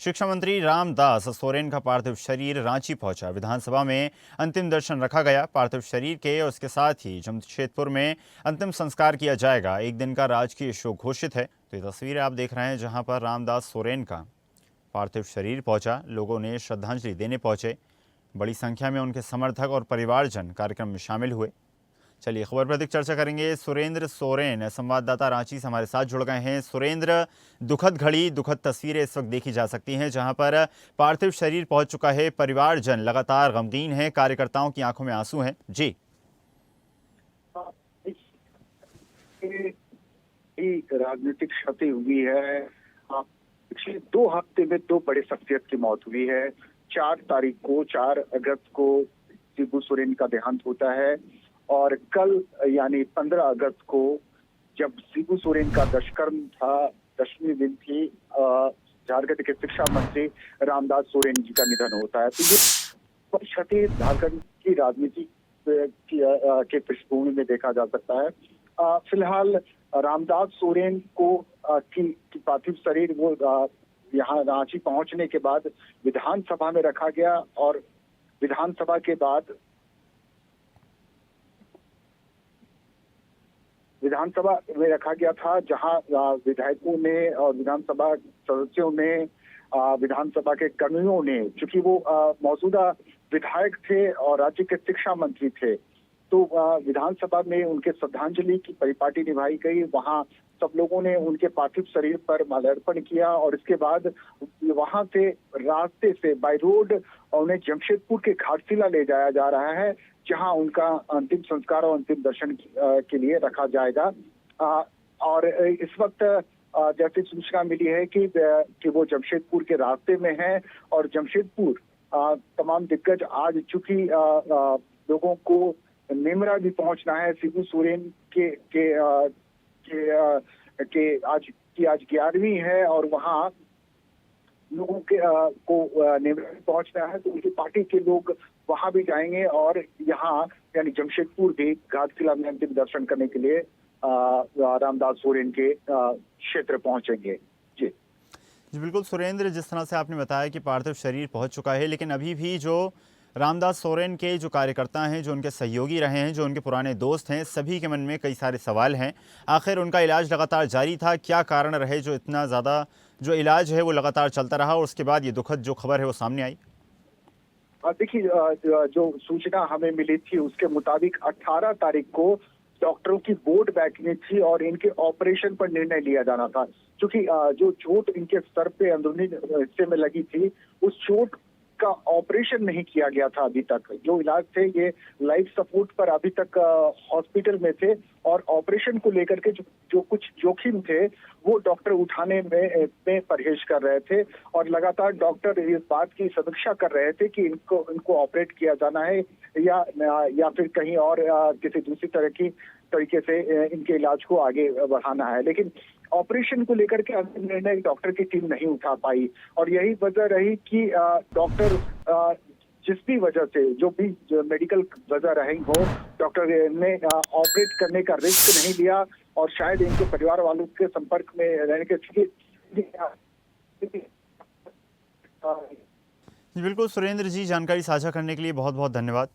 शिक्षा मंत्री रामदास सोरेन का पार्थिव शरीर रांची पहुंचा। विधानसभा में अंतिम दर्शन रखा गया। पार्थिव शरीर के और उसके साथ ही जमशेदपुर में अंतिम संस्कार किया जाएगा। एक दिन का राजकीय शोक घोषित है। तो ये तस्वीरें आप देख रहे हैं जहां पर रामदास सोरेन का पार्थिव शरीर पहुंचा। लोगों ने श्रद्धांजलि देने पहुंचे। बड़ी संख्या में उनके समर्थक और परिवारजन कार्यक्रम में शामिल हुए। चलिए खबर पर अधिक चर्चा करेंगे। सुरेंद्र सोरेन संवाददाता रांची से हमारे साथ जुड़ गए हैं। सुरेंद्र, दुखद घड़ी, दुखद तस्वीरें इस वक्त देखी जा सकती हैं जहां पर पार्थिव शरीर पहुंच चुका है। परिवारजन लगातार गमगीन है, कार्यकर्ताओं की आंखों में आंसू हैं। जी, राजनीतिक क्षति हुई है। पिछले 2 हफ्ते में 2 बड़े शख्सियत की मौत हुई है। 4 अगस्त को शिबू सोरेन का देहांत होता है और कल यानी 15 अगस्त को जब शिबू सोरेन का दुष्कर्म था, 10वीं दिन थी, झारखंड के शिक्षा मंत्री रामदास सोरेन जी का निधन होता है। तो ये बड़ी क्षति झारखंड की राजनीति के पृष्ठभूमि में देखा जा सकता है। फिलहाल रामदास सोरेन को की पार्थिव शरीर वो यहाँ रांची पहुंचने के बाद विधानसभा में रखा गया और विधानसभा में रखा गया था, जहां विधायकों ने और विधानसभा सदस्यों ने, विधानसभा के कर्मियों ने, चूंकि वो मौजूदा विधायक थे और राज्य के शिक्षा मंत्री थे, तो विधानसभा में उनके श्रद्धांजलि की परिपाटी निभाई गई। वहां सब लोगों ने उनके पार्थिव शरीर पर माल्यार्पण किया और इसके बाद वहां से रास्ते से बाय रोड उन्हें जमशेदपुर के घाटशिला ले जाया जा रहा है, जहां उनका अंतिम संस्कार और अंतिम दर्शन के लिए रखा जाएगा। और इस वक्त जैसी सूचना मिली है कि वो जमशेदपुर के रास्ते में है और जमशेदपुर तमाम दिग्गज आज, चूंकि लोगों को नेमरा भी पहुंचना है शिबू सोरेन के आज 11वीं है और वहां लोगों के को नेमरा भी पहुंचना है, तो उनकी पार्टी के लोग वहां भी जाएंगे और यहाँ यानी जमशेदपुर भी घाटशिला में अंतिम दर्शन करने के लिए रामदास सोरेन के क्षेत्र पहुंचेंगे। जी बिल्कुल सुरेंद्र, जिस तरह से आपने बताया कि पार्थिव शरीर पहुंच चुका है, लेकिन अभी भी जो रामदास सोरेन के जो कार्यकर्ता हैं, जो उनके सहयोगी रहे हैं, जो उनके पुराने दोस्त हैं, सभी के मन में कई सारे सवाल हैं। आखिर उनका इलाज लगातार जारी था, क्या कारण रहे जो इतना ज़्यादा जो इलाज है वो लगातार चलता रहा और उसके बाद ये दुखद जो खबर है वो सामने आई? देखिए, जो सूचना हमें मिली थी उसके मुताबिक 18 तारीख को डॉक्टरों की बोर्ड बैठनी थी और इनके ऑपरेशन पर निर्णय लिया जाना था, क्योंकि जो चोट इनके सर पे अंदरूनी हिस्से में लगी थी, उस चोट का ऑपरेशन नहीं किया गया था अभी तक। जो इलाज थे ये लाइफ सपोर्ट पर अभी तक हॉस्पिटल में थे और ऑपरेशन को लेकर के जो कुछ जोखिम थे वो डॉक्टर उठाने में परहेज कर रहे थे और लगातार डॉक्टर इस बात की समीक्षा कर रहे थे कि इनको ऑपरेट किया जाना है या फिर कहीं और किसी दूसरी तरीके से इनके इलाज को आगे बढ़ाना है। लेकिन ऑपरेशन को लेकर के अंतिम निर्णय डॉक्टर की टीम नहीं उठा पाई और यही वजह रही कि डॉक्टर जिस भी वजह से जो मेडिकल वजह रही हो, डॉक्टर ने ऑपरेट करने का रिस्क नहीं लिया और शायद इनके परिवार वालों के संपर्क में रहने के बिल्कुल सुरेंद्र जी, जानकारी साझा करने के लिए बहुत बहुत धन्यवाद।